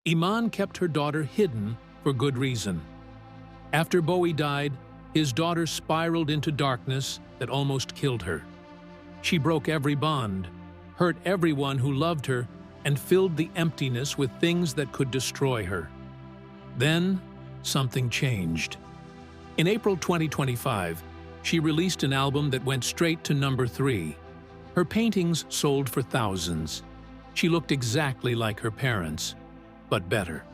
Iman kept her daughter hidden for good reason. After Bowie died, his daughter spiraled into darkness that almost killed her. She broke every bond, hurt everyone who loved her, and filled the emptiness with things that could destroy her. Then, something changed. In April 2025, she released an album that went straight to number 3. Her paintings sold for thousands. She looked exactly like her parents, but better.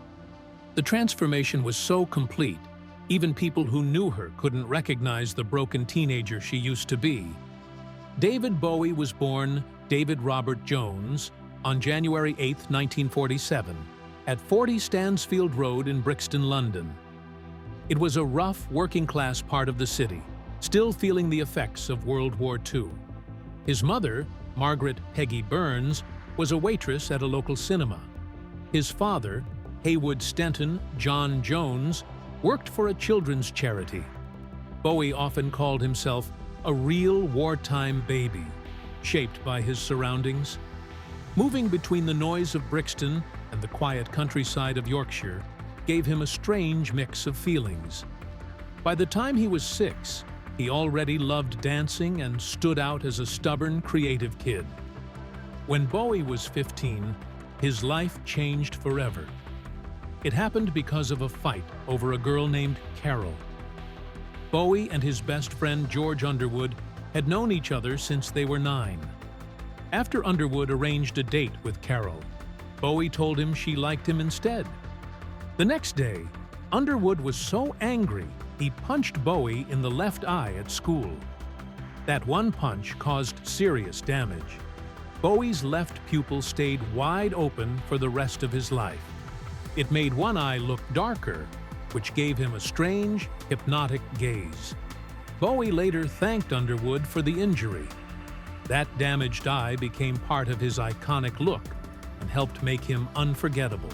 The transformation was so complete, even people who knew her couldn't recognize the broken teenager she used to be. David Bowie was born David Robert Jones on January 8, 1947, at 40 Stansfield Road in Brixton, London. It was a rough, working-class part of the city, still feeling the effects of World War II. His mother, Margaret Peggy Burns, was a waitress at a local cinema. His father, Haywood Stenton John Jones, worked for a children's charity. Bowie often called himself a real wartime baby, shaped by his surroundings. Moving between the noise of Brixton and the quiet countryside of Yorkshire gave him a strange mix of feelings. By the time he was 6, he already loved dancing and stood out as a stubborn, creative kid. When Bowie was 15, his life changed forever. It happened because of a fight over a girl named Carol. Bowie and his best friend George Underwood had known each other since they were 9. After Underwood arranged a date with Carol, Bowie told him she liked him instead. The next day, Underwood was so angry he punched Bowie in the left eye at school. That one punch caused serious damage. Bowie's left pupil stayed wide open for the rest of his life. It made one eye look darker, which gave him a strange, hypnotic gaze. Bowie later thanked Underwood for the injury. That damaged eye became part of his iconic look and helped make him unforgettable.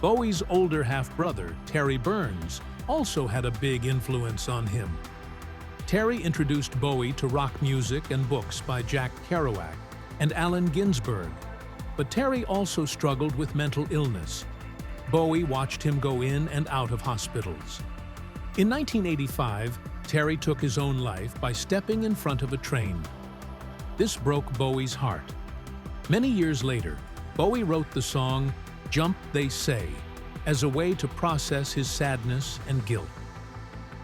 Bowie's older half-brother, Terry Burns, also had a big influence on him. Terry introduced Bowie to rock music and books by Jack Kerouac and Allen Ginsberg, but Terry also struggled with mental illness. Bowie watched him go in and out of hospitals. In 1985, Terry took his own life by stepping in front of a train. This broke Bowie's heart. Many years later, Bowie wrote the song "Jump They Say" as a way to process his sadness and guilt.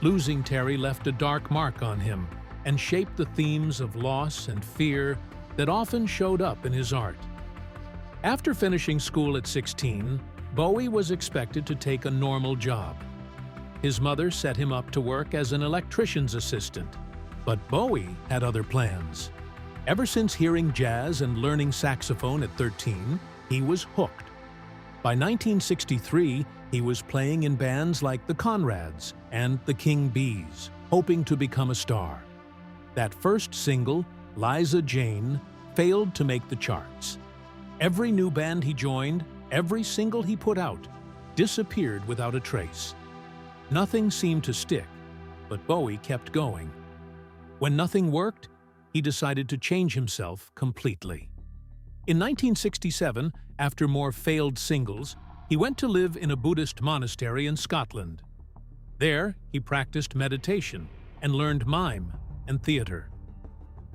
Losing Terry left a dark mark on him and shaped the themes of loss and fear that often showed up in his art. After finishing school at 16, Bowie was expected to take a normal job. His mother set him up to work as an electrician's assistant, but Bowie had other plans. Ever since hearing jazz and learning saxophone at 13, he was hooked. By 1963, he was playing in bands like the Conrads and the King Bees, hoping to become a star. That first single, Liza Jane, failed to make the charts. Every new band he joined, every single he put out, disappeared without a trace. Nothing seemed to stick, but Bowie kept going. When nothing worked, he decided to change himself completely. In 1967, after more failed singles, he went to live in a Buddhist monastery in Scotland. There, he practiced meditation and learned mime and theater.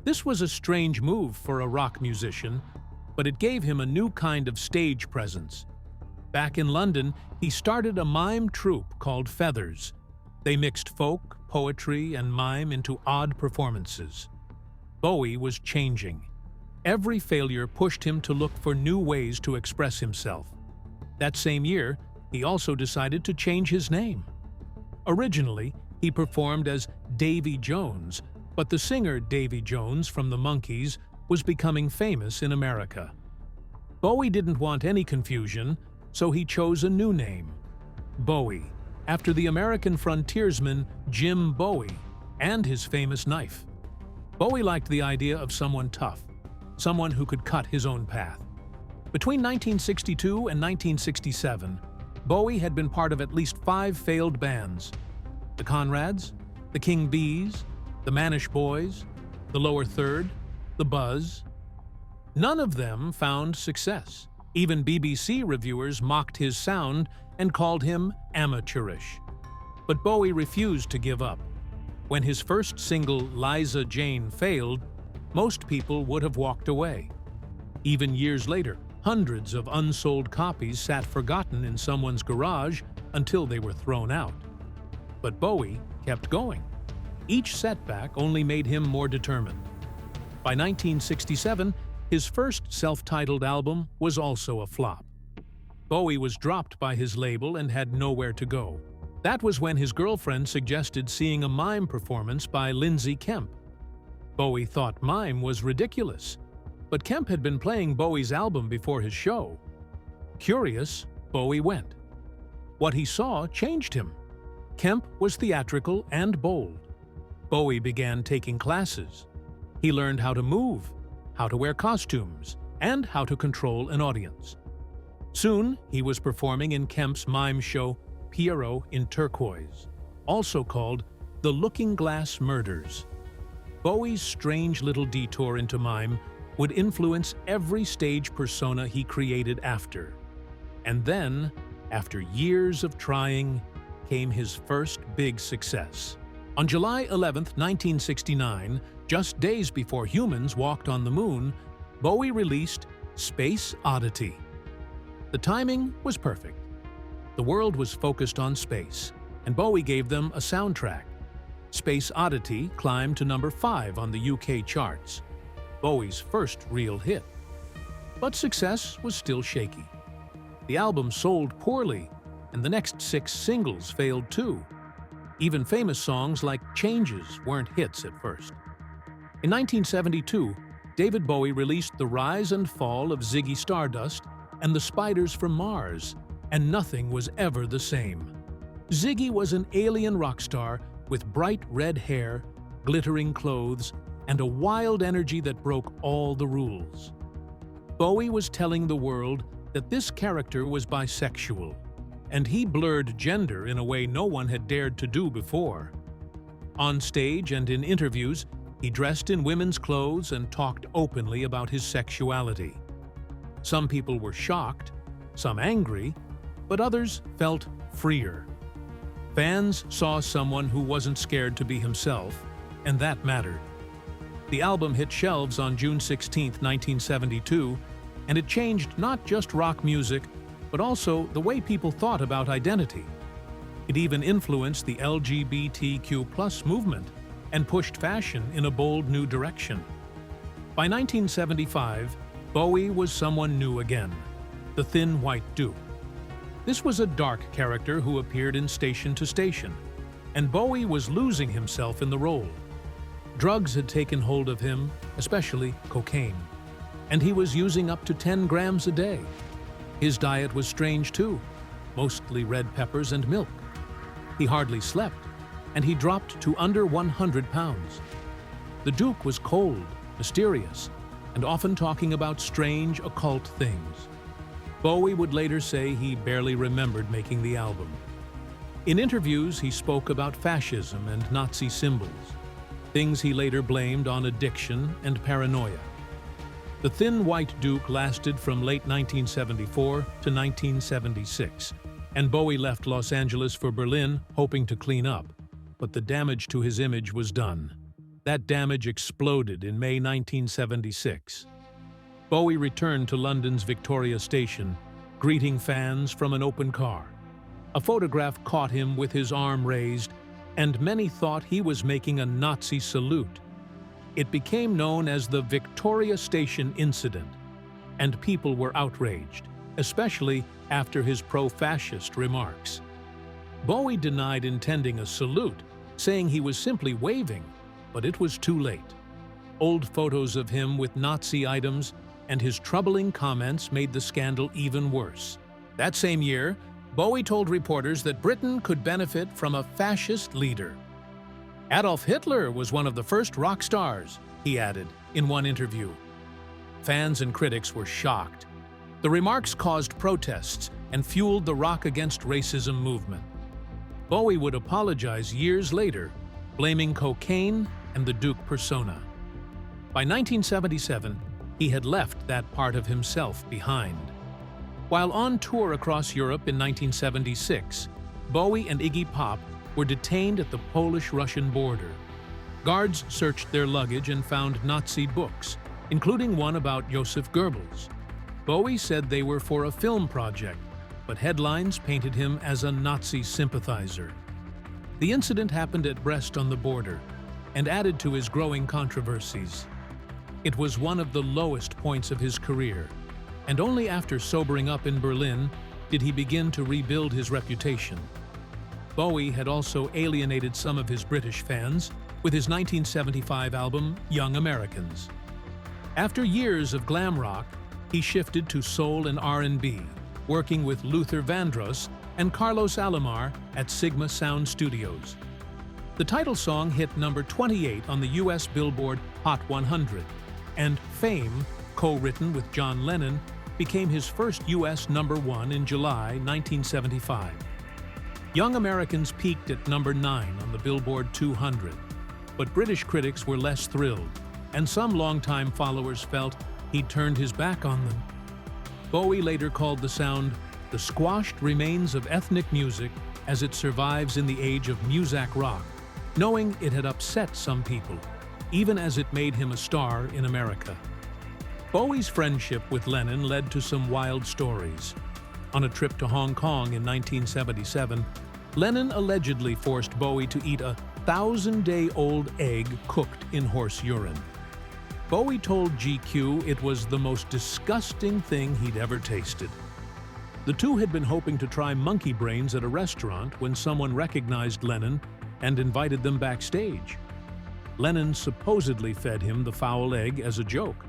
This was a strange move for a rock musician, but it gave him a new kind of stage presence. Back in London, he started a mime troupe called Feathers. They mixed folk, poetry, and mime into odd performances. Bowie was changing. Every failure pushed him to look for new ways to express himself. That same year, he also decided to change his name. Originally, he performed as Davy Jones, but the singer Davy Jones from the Monkees was becoming famous in America. Bowie didn't want any confusion, so he chose a new name, Bowie, after the American frontiersman Jim Bowie and his famous knife. Bowie liked the idea of someone tough, someone who could cut his own path. Between 1962 and 1967, Bowie had been part of at least 5 failed bands: the Conrads, the King Bees, the Manish Boys, the Lower Third, the Buzz. None of them found success. Even BBC reviewers mocked his sound and called him amateurish. But Bowie refused to give up. When his first single, Liza Jane, failed, most people would have walked away. Even years later, hundreds of unsold copies sat forgotten in someone's garage until they were thrown out. But Bowie kept going. Each setback only made him more determined. By 1967, his first self-titled album was also a flop. Bowie was dropped by his label and had nowhere to go. That was when his girlfriend suggested seeing a mime performance by Lindsay Kemp. Bowie thought mime was ridiculous, but Kemp had been playing Bowie's album before his show. Curious, Bowie went. What he saw changed him. Kemp was theatrical and bold. Bowie began taking classes. He learned how to move, how to wear costumes, and how to control an audience. Soon, he was performing in Kemp's mime show Pierrot in Turquoise, also called The Looking Glass Murders. Bowie's strange little detour into mime would influence every stage persona he created after. And then, after years of trying, came his first big success. On July 11, 1969, just days before humans walked on the moon, Bowie released Space Oddity. The timing was perfect. The world was focused on space, and Bowie gave them a soundtrack. Space Oddity climbed to number 5 on the UK charts, Bowie's first real hit. But success was still shaky. The album sold poorly, and the next 6 singles failed too. Even famous songs like Changes weren't hits at first. In 1972, David Bowie released The Rise and Fall of Ziggy Stardust and The Spiders from Mars, and nothing was ever the same. Ziggy was an alien rock star with bright red hair, glittering clothes, and a wild energy that broke all the rules. Bowie was telling the world that this character was bisexual, and he blurred gender in a way no one had dared to do before. On stage and in interviews, he dressed in women's clothes and talked openly about his sexuality. Some people were shocked, some angry, but others felt freer. Fans saw someone who wasn't scared to be himself, and that mattered. The album hit shelves on June 16, 1972, and it changed not just rock music, but also the way people thought about identity. It even influenced the LGBTQ+ movement and pushed fashion in a bold new direction. By 1975, Bowie was someone new again, the Thin White Duke. This was a dark character who appeared in Station to Station, and Bowie was losing himself in the role. Drugs had taken hold of him, especially cocaine, and he was using up to 10 grams a day. His diet was strange too, mostly red peppers and milk. He hardly slept, and he dropped to under 100 pounds. The Duke was cold, mysterious, and often talking about strange, occult things. Bowie would later say he barely remembered making the album. In interviews, he spoke about fascism and Nazi symbols, things he later blamed on addiction and paranoia. The Thin White Duke lasted from late 1974 to 1976, and Bowie left Los Angeles for Berlin hoping to clean up, but the damage to his image was done. That damage exploded in May 1976. Bowie returned to London's Victoria Station, greeting fans from an open car. A photograph caught him with his arm raised, and many thought he was making a Nazi salute. It became known as the Victoria Station Incident, and people were outraged, especially after his pro-fascist remarks. Bowie denied intending a salute, saying he was simply waving, but it was too late. Old photos of him with Nazi items and his troubling comments made the scandal even worse. That same year, Bowie told reporters that Britain could benefit from a fascist leader. Adolf Hitler was one of the first rock stars, he added in one interview. Fans and critics were shocked. The remarks caused protests and fueled the Rock Against Racism movement. Bowie would apologize years later, blaming cocaine and the Duke persona. By 1977, he had left that part of himself behind. While on tour across Europe in 1976, Bowie and Iggy Pop were detained at the Polish-Russian border. Guards searched their luggage and found Nazi books, including one about Joseph Goebbels. Bowie said they were for a film project, but headlines painted him as a Nazi sympathizer. The incident happened at Brest on the border and added to his growing controversies. It was one of the lowest points of his career, and only after sobering up in Berlin did he begin to rebuild his reputation. Bowie had also alienated some of his British fans with his 1975 album Young Americans. After years of glam rock, he shifted to soul and R&B, working with Luther Vandross and Carlos Alomar at Sigma Sound Studios. The title song hit number 28 on the US Billboard Hot 100, and Fame, co-written with John Lennon, became his first US #1 in July 1975. Young Americans peaked at number 9 on the Billboard 200, but British critics were less thrilled, and some longtime followers felt he'd turned his back on them. Bowie later called the sound the squashed remains of ethnic music as it survives in the age of Muzak rock, knowing it had upset some people, even as it made him a star in America. Bowie's friendship with Lennon led to some wild stories. On a trip to Hong Kong in 1977, Lennon allegedly forced Bowie to eat a 1,000-day-old egg cooked in horse urine. Bowie told GQ it was the most disgusting thing he'd ever tasted. The two had been hoping to try monkey brains at a restaurant when someone recognized Lennon and invited them backstage. Lennon supposedly fed him the foul egg as a joke.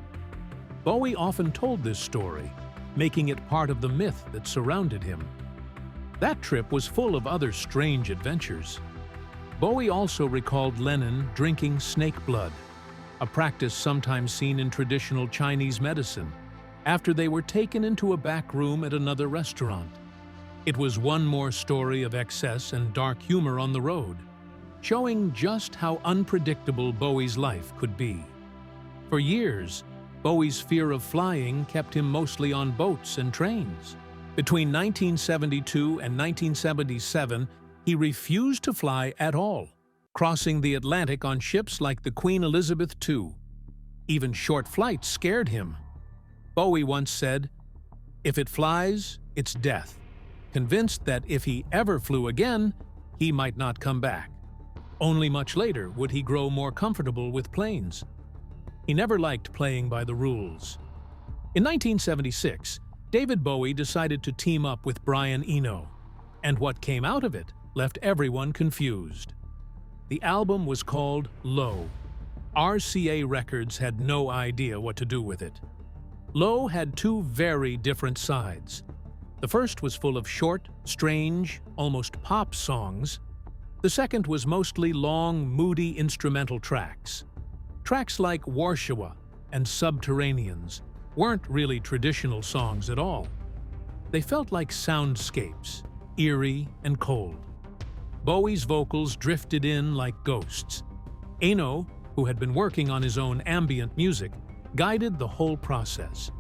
Bowie often told this story, making it part of the myth that surrounded him. That trip was full of other strange adventures. Bowie also recalled Lennon drinking snake blood, a practice sometimes seen in traditional Chinese medicine, after they were taken into a back room at another restaurant. It was one more story of excess and dark humor on the road, showing just how unpredictable Bowie's life could be. For years, Bowie's fear of flying kept him mostly on boats and trains. Between 1972 and 1977, he refused to fly at all, crossing the Atlantic on ships like the Queen Elizabeth II. Even short flights scared him. Bowie once said, "If it flies, it's death," convinced that if he ever flew again, he might not come back. Only much later would he grow more comfortable with planes. He never liked playing by the rules. In 1976, David Bowie decided to team up with Brian Eno, and what came out of it left everyone confused. The album was called Low. RCA Records had no idea what to do with it. Low had two very different sides. The first was full of short, strange, almost pop songs. The second was mostly long, moody instrumental tracks. Tracks like Warsaw and Subterraneans weren't really traditional songs at all. They felt like soundscapes, eerie and cold. Bowie's vocals drifted in like ghosts. Eno, who had been working on his own ambient music, guided the whole process.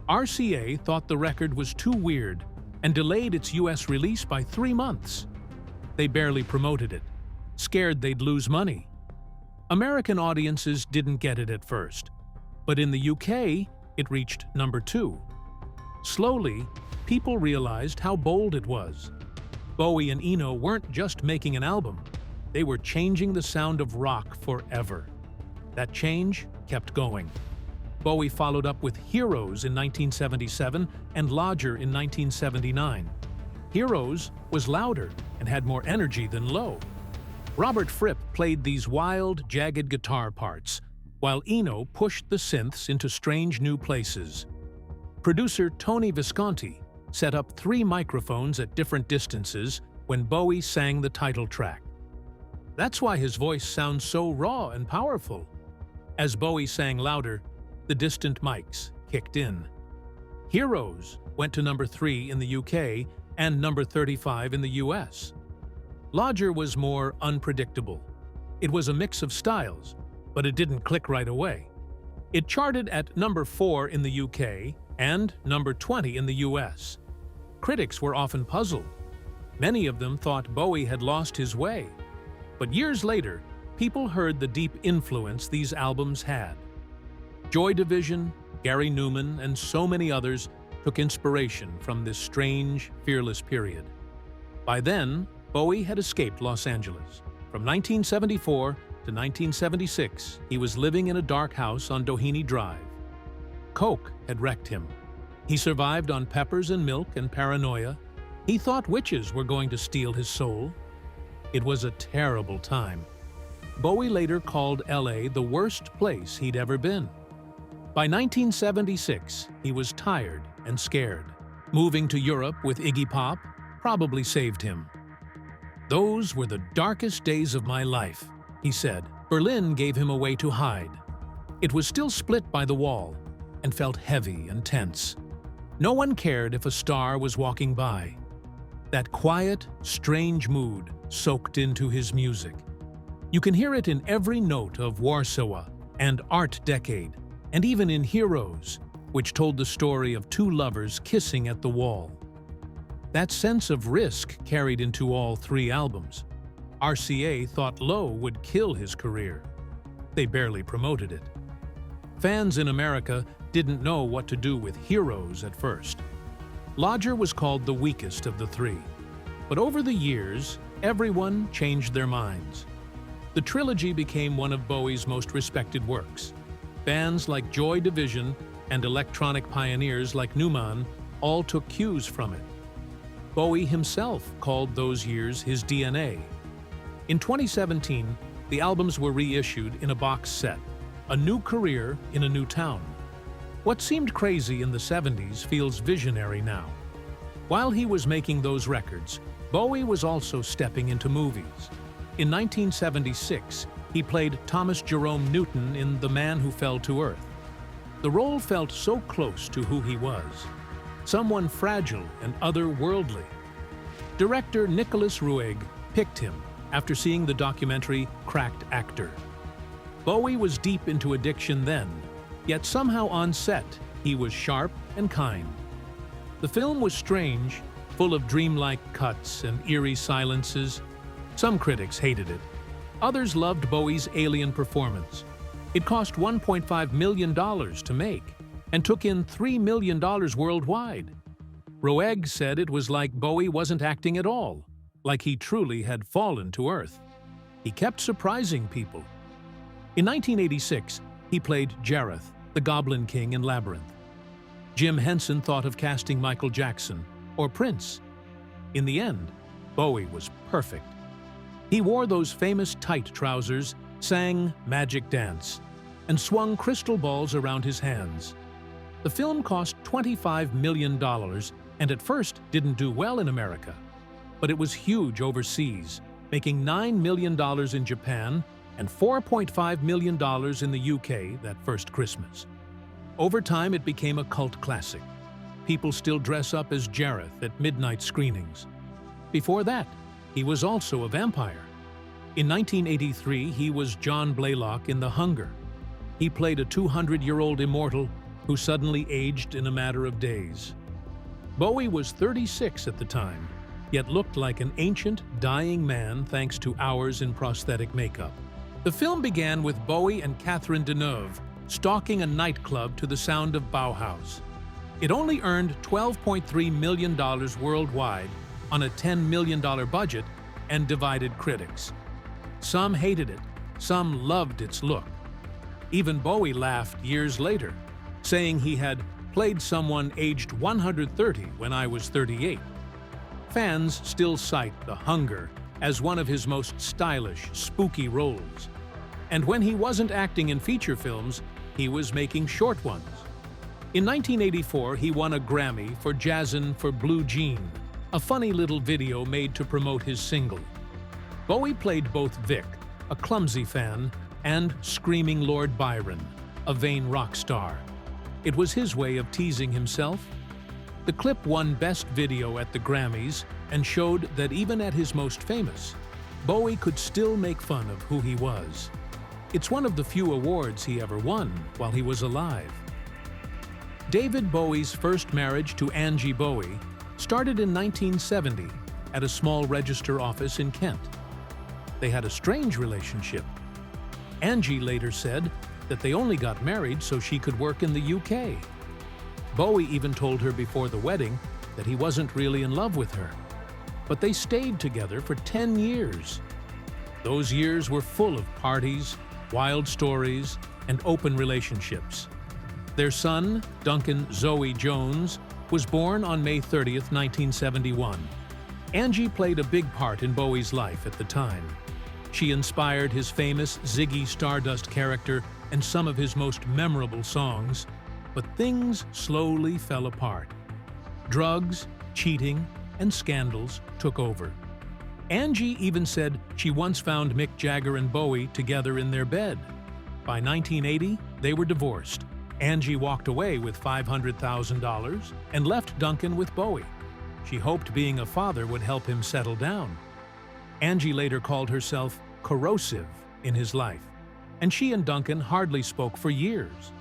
RCA thought the record was too weird and delayed its US release by 3 months. They barely promoted it, scared they'd lose money. American audiences didn't get it at first, but in the UK, it reached number 2. Slowly, people realized how bold it was. Bowie and Eno weren't just making an album, they were changing the sound of rock forever. That change kept going. Bowie followed up with Heroes in 1977 and Lodger in 1979. Heroes was louder and had more energy than Low. Robert Fripp played these wild, jagged guitar parts, while Eno pushed the synths into strange new places. Producer Tony Visconti set up 3 microphones at different distances when Bowie sang the title track. That's why his voice sounds so raw and powerful. As Bowie sang louder, the distant mics kicked in. Heroes went to number 3 in the UK and number 35 in the US. Lodger was more unpredictable. It was a mix of styles, but it didn't click right away. It charted at number 4 in the UK and number 20 in the US. Critics were often puzzled. Many of them thought Bowie had lost his way. But years later, people heard the deep influence these albums had. Joy Division, Gary Newman, and so many others took inspiration from this strange, fearless period. By then, Bowie had escaped Los Angeles. From 1974 to 1976, he was living in a dark house on Doheny Drive. Coke had wrecked him. He survived on peppers and milk and paranoia. He thought witches were going to steal his soul. It was a terrible time. Bowie later called LA the worst place he'd ever been. By 1976, he was tired and scared. Moving to Europe with Iggy Pop probably saved him. "Those were the darkest days of my life," he said. Berlin gave him a way to hide. It was still split by the wall and felt heavy and tense. No one cared if a star was walking by. That quiet, strange mood soaked into his music. You can hear it in every note of Warsaw and Art Decade, and even in Heroes, which told the story of two lovers kissing at the wall. That sense of risk carried into all three albums. RCA thought Low would kill his career. They barely promoted it. Fans in America didn't know what to do with Heroes at first. Lodger was called the weakest of the three. But over the years, everyone changed their minds. The trilogy became one of Bowie's most respected works. Bands like Joy Division and electronic pioneers like Newman all took cues from it. Bowie himself called those years his DNA. In 2017, the albums were reissued in a box set, A New Career in a New Town. What seemed crazy in the 70s feels visionary now. While he was making those records, Bowie was also stepping into movies. In 1976, he played Thomas Jerome Newton in The Man Who Fell to Earth. The role felt so close to who he was, someone fragile and otherworldly. Director Nicholas Roeg picked him after seeing the documentary Cracked Actor. Bowie was deep into addiction then, yet somehow on set, he was sharp and kind. The film was strange, full of dreamlike cuts and eerie silences. Some critics hated it. Others loved Bowie's alien performance. It cost $1.5 million to make and took in $3 million worldwide. Roeg said it was like Bowie wasn't acting at all, like he truly had fallen to earth. He kept surprising people. In 1986, he played Jareth, the Goblin King in Labyrinth. Jim Henson thought of casting Michael Jackson or Prince. In the end, Bowie was perfect. He wore those famous tight trousers, sang Magic Dance, and swung crystal balls around his hands. The film cost $25 million and at first didn't do well in America. But it was huge overseas, making $9 million in Japan and $4.5 million in the UK that first Christmas. Over time, it became a cult classic. People still dress up as Jareth at midnight screenings. Before that, he was also a vampire. In 1983, he was John Blaylock in The Hunger. He played a 200-year-old immortal who suddenly aged in a matter of days. Bowie was 36 at the time, yet looked like an ancient, dying man thanks to hours in prosthetic makeup. The film began with Bowie and Catherine Deneuve stalking a nightclub to the sound of Bauhaus. It only earned $12.3 million worldwide on a $10 million budget and divided critics. Some hated it, some loved its look. Even Bowie laughed years later, saying he had played someone aged 130 when I was 38. Fans still cite The Hunger as one of his most stylish, spooky roles. And when he wasn't acting in feature films, he was making short ones. In 1984, he won a Grammy for Jazzin' for Blue Jean, a funny little video made to promote his single. Bowie played both Vic, a clumsy fan, and Screaming Lord Byron, a vain rock star. It was his way of teasing himself. The clip won Best Video at the Grammys and showed that even at his most famous, Bowie could still make fun of who he was. It's one of the few awards he ever won while he was alive. David Bowie's first marriage to Angie Bowie started in 1970 at a small register office in Kent. They had a strange relationship. Angie later said that they only got married so she could work in the UK. Bowie even told her before the wedding that he wasn't really in love with her. But they stayed together for 10 years. Those years were full of parties, wild stories, and open relationships. Their son, Duncan Zoe Jones, was born on May 30th, 1971. Angie played a big part in Bowie's life at the time. She inspired his famous Ziggy Stardust character and some of his most memorable songs, but things slowly fell apart. Drugs, cheating, and scandals took over. Angie even said she once found Mick Jagger and Bowie together in their bed. By 1980, they were divorced. Angie walked away with $500,000 and left Duncan with Bowie. She hoped being a father would help him settle down. Angie later called herself corrosive in his life, and she and Duncan hardly spoke for years.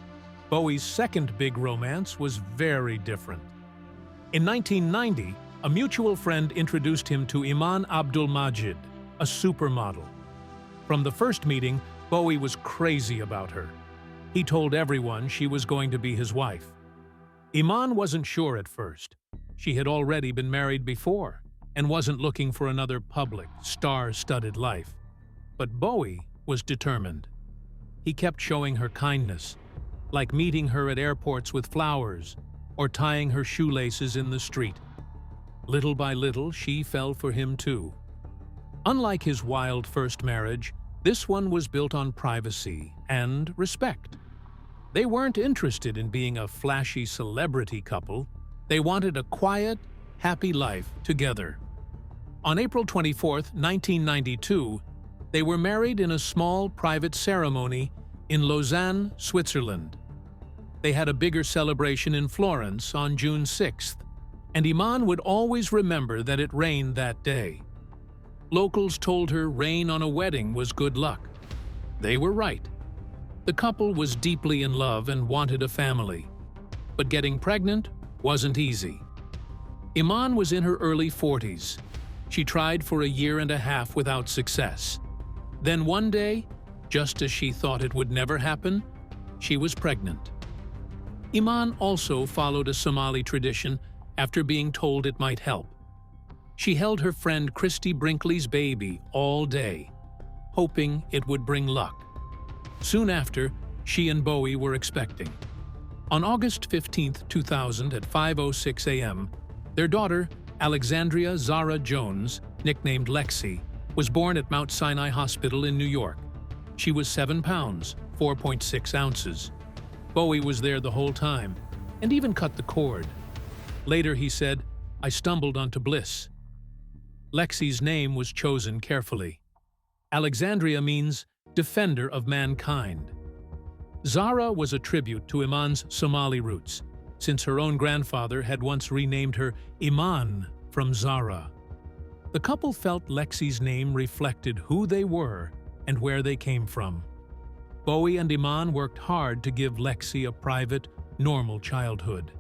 Bowie's second big romance was very different. In 1990, a mutual friend introduced him to Iman Abdul-Majid, a supermodel. From the first meeting, Bowie was crazy about her. He told everyone she was going to be his wife. Iman wasn't sure at first. She had already been married before and wasn't looking for another public, star-studded life. But Bowie was determined. He kept showing her kindness, like meeting her at airports with flowers or tying her shoelaces in the street. Little by little, she fell for him too. Unlike his wild first marriage, this one was built on privacy and respect. They weren't interested in being a flashy celebrity couple. They wanted a quiet, happy life together. On April 24, 1992, they were married in a small private ceremony in Lausanne, Switzerland. They had a bigger celebration in Florence on June 6th, and Iman would always remember that it rained that day. Locals told her rain on a wedding was good luck. They were right. The couple was deeply in love and wanted a family. But getting pregnant wasn't easy. Iman was in her early 40s. She tried for a year and a half without success. Then one day, just as she thought it would never happen, she was pregnant. Iman also followed a Somali tradition after being told it might help. She held her friend Christy Brinkley's baby all day, hoping it would bring luck. Soon after, she and Bowie were expecting. On August 15, 2000 at 5:06 a.m., their daughter, Alexandria Zara Jones, nicknamed Lexi, was born at Mount Sinai Hospital in New York. She was 7 pounds, 4.6 ounces. Bowie was there the whole time, and even cut the cord. Later he said, "I stumbled onto bliss." Lexi's name was chosen carefully. Alexandria means defender of mankind. Zara was a tribute to Iman's Somali roots, since her own grandfather had once renamed her Iman from Zara. The couple felt Lexi's name reflected who they were and where they came from. Bowie and Iman worked hard to give Lexi a private, normal childhood.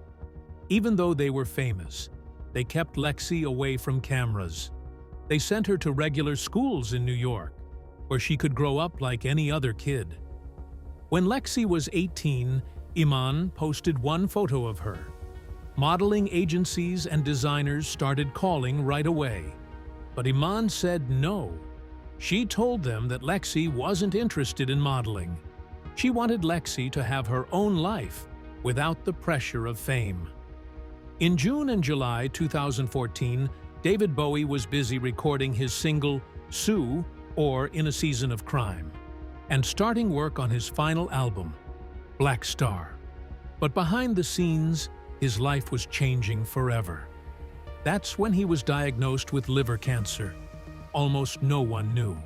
Even though they were famous, they kept Lexi away from cameras. They sent her to regular schools in New York, where she could grow up like any other kid. When Lexi was 18, Iman posted one photo of her. Modeling agencies and designers started calling right away. But Iman said no. She told them that Lexi wasn't interested in modeling. She wanted Lexi to have her own life without the pressure of fame. In June and July 2014, David Bowie was busy recording his single, Sue, or In a Season of Crime, and starting work on his final album, Black Star. But behind the scenes, his life was changing forever. That's when he was diagnosed with liver cancer. Almost no one knew.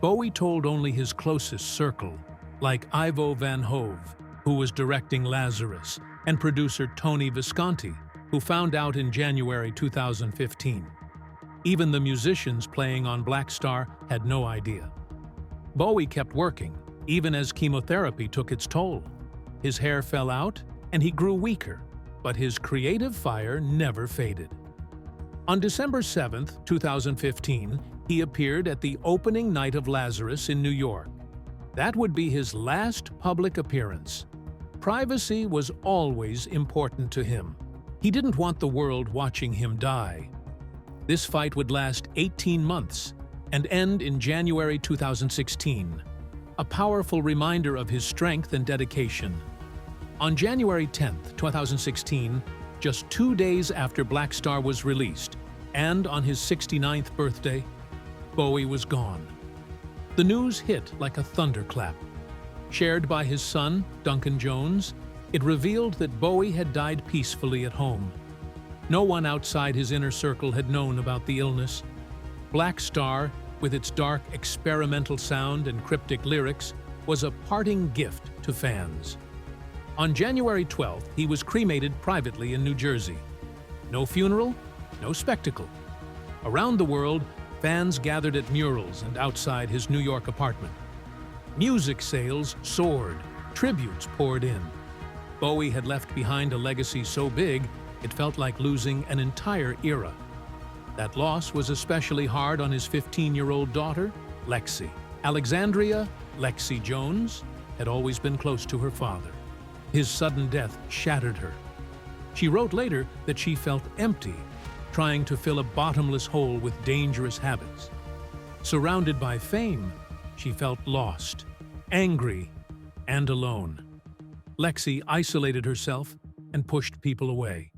Bowie told only his closest circle, like Ivo Van Hove, who was directing Lazarus, and producer Tony Visconti, who found out in January 2015. Even the musicians playing on Black Star had no idea. Bowie kept working, even as chemotherapy took its toll. His hair fell out, and he grew weaker, but his creative fire never faded. On December 7, 2015, he appeared at the opening night of Lazarus in New York. That would be his last public appearance. Privacy was always important to him. He didn't want the world watching him die. This fight would last 18 months and end in January 2016, a powerful reminder of his strength and dedication. On January 10, 2016, just 2 days after Black Star was released, and on his 69th birthday, Bowie was gone. The news hit like a thunderclap. Shared by his son, Duncan Jones, it revealed that Bowie had died peacefully at home. No one outside his inner circle had known about the illness. Black Star, with its dark experimental sound and cryptic lyrics, was a parting gift to fans. On January 12th, he was cremated privately in New Jersey. No funeral, no spectacle. Around the world, fans gathered at murals and outside his New York apartment. Music sales soared, tributes poured in. Bowie had left behind a legacy so big, it felt like losing an entire era. That loss was especially hard on his 15-year-old daughter, Lexi. Alexandria, Lexi Jones, had always been close to her father. His sudden death shattered her. She wrote later that she felt empty, trying to fill a bottomless hole with dangerous habits. Surrounded by fame, she felt lost, angry, and alone. Lexi isolated herself and pushed people away.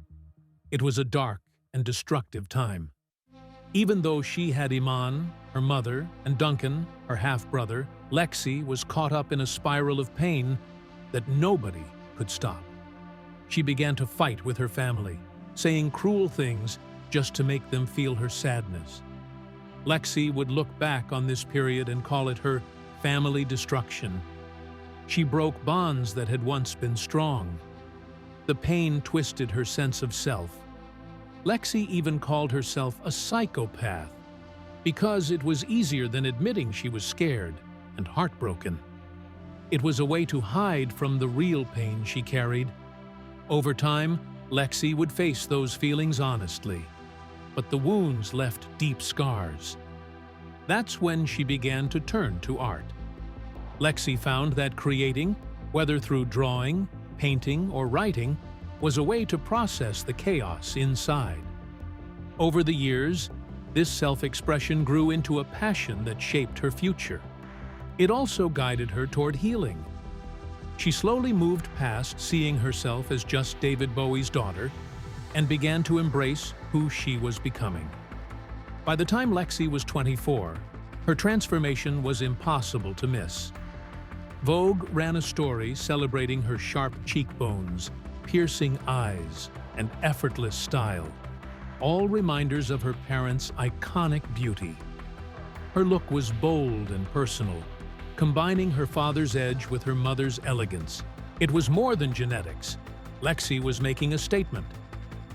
It was a dark and destructive time. Even though she had Iman, her mother, and Duncan, her half-brother, Lexi was caught up in a spiral of pain that nobody could stop. She began to fight with her family, saying cruel things just to make them feel her sadness. Lexi would look back on this period and call it her family destruction. She broke bonds that had once been strong. The pain twisted her sense of self. Lexi even called herself a psychopath because it was easier than admitting she was scared and heartbroken. It was a way to hide from the real pain she carried. Over time, Lexi would face those feelings honestly, but the wounds left deep scars. That's when she began to turn to art. Lexi found that creating, whether through drawing, painting, or writing, was a way to process the chaos inside. Over the years, this self-expression grew into a passion that shaped her future. It also guided her toward healing. She slowly moved past seeing herself as just David Bowie's daughter and began to embrace who she was becoming. By the time Lexi was 24, her transformation was impossible to miss. Vogue ran a story celebrating her sharp cheekbones, piercing eyes, and effortless style, all reminders of her parents' iconic beauty. Her look was bold and personal, combining her father's edge with her mother's elegance. It was more than genetics. Lexi was making a statement.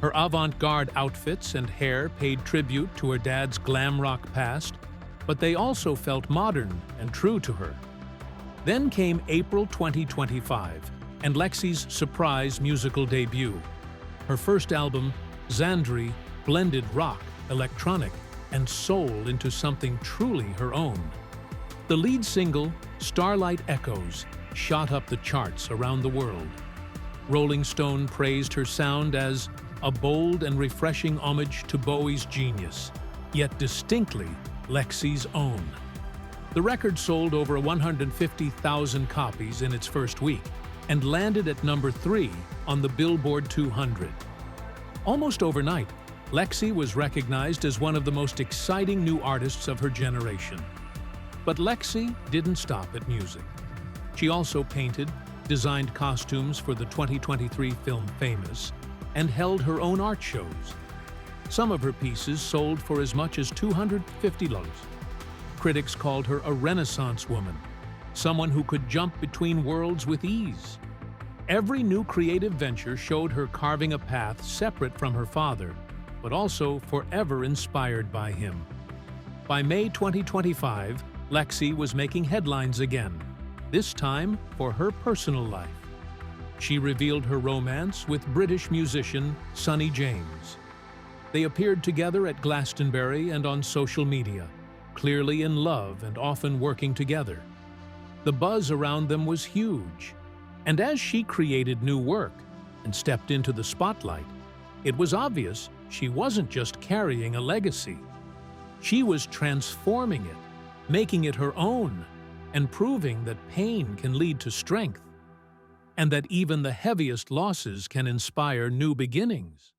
Her avant-garde outfits and hair paid tribute to her dad's glam rock past, but they also felt modern and true to her. Then came April 2025, and Lexi's surprise musical debut. Her first album, Xandri, blended rock, electronic, and soul into something truly her own. The lead single, Starlight Echoes, shot up the charts around the world. Rolling Stone praised her sound as a bold and refreshing homage to Bowie's genius, yet distinctly Lexi's own. The record sold over 150,000 copies in its first week and landed at number 3 on the Billboard 200. Almost overnight, Lexi was recognized as one of the most exciting new artists of her generation. But Lexi didn't stop at music. She also painted, designed costumes for the 2023 film Famous, and held her own art shows. Some of her pieces sold for as much as $250. Critics called her a Renaissance woman, someone who could jump between worlds with ease. Every new creative venture showed her carving a path separate from her father, but also forever inspired by him. By May 2025, Lexi was making headlines again, this time for her personal life. She revealed her romance with British musician Sonny James. They appeared together at Glastonbury and on social media, clearly in love and often working together. The buzz around them was huge, and as she created new work and stepped into the spotlight, it was obvious she wasn't just carrying a legacy. She was transforming it, making it her own, and proving that pain can lead to strength, and that even the heaviest losses can inspire new beginnings.